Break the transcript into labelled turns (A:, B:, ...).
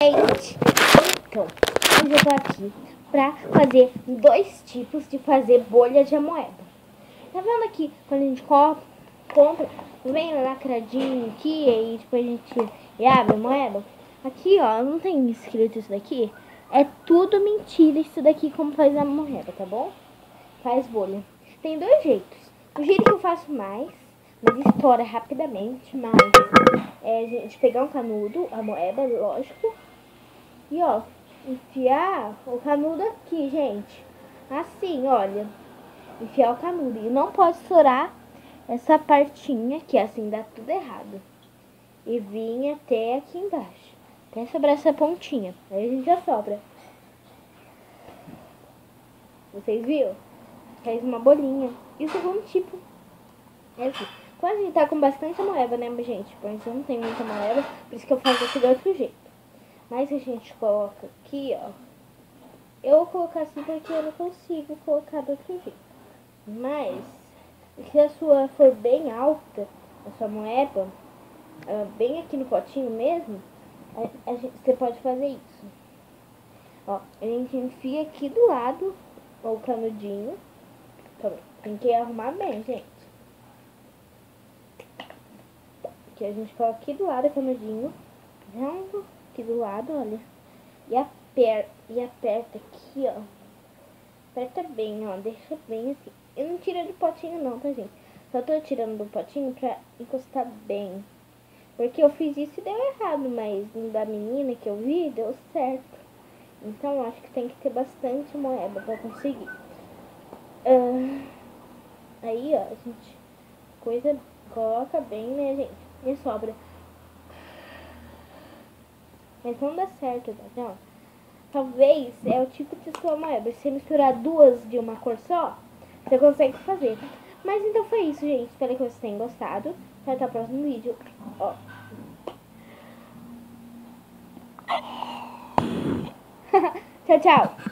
A: Gente, então, hoje eu tô aqui pra fazer dois tipos de fazer bolha de amoeba. Tá vendo aqui, quando a gente compra, vem lacradinho aqui, aí depois a gente abre a moeba. Aqui, ó, não tem escrito isso daqui. É tudo mentira isso daqui, como faz a moeba, tá bom? Faz bolha. Tem dois jeitos. O jeito que eu faço mais, mas estoura rapidamente, mas é a gente pegar um canudo, a moeba, lógico. E ó, enfiar o canudo aqui, gente. Assim, olha. Enfiar o canudo. E não pode estourar essa partinha aqui, assim, dá tudo errado. E vir até aqui embaixo. Até sobrar essa pontinha. Aí a gente já sobra. Vocês viram? Faz uma bolinha. E o segundo tipo é assim. Quando a gente tá com bastante moeba, né, gente? Porque eu não tenho muita moeba, por isso que eu faço aqui do outro jeito. Mas a gente coloca aqui, ó. Eu vou colocar assim porque eu não consigo colocar do outro jeito. Mas, se a sua for bem alta, a sua moeba, bem aqui no potinho mesmo, você pode fazer isso. Ó, a gente enfia aqui do lado o canudinho. Tem que arrumar bem, gente. Aqui a gente coloca aqui do lado o canudinho. Aqui do lado, olha. E aperta aqui, ó. Aperta bem, ó. Deixa bem assim. Eu não tiro do potinho não, tá, gente? Só tô tirando do potinho pra encostar bem. Porque eu fiz isso e deu errado, mas no da menina que eu vi, deu certo. Então, acho que tem que ter bastante moeba pra conseguir. Aí, ó, a gente coloca bem, né, gente? E sobra. Mas não dá certo, tá? Não. Talvez é o tipo de sua moeba. Se você misturar duas de uma cor só, você consegue fazer. Mas então foi isso, gente. Espero que vocês tenham gostado. Até o próximo vídeo. Ó. Tchau, tchau.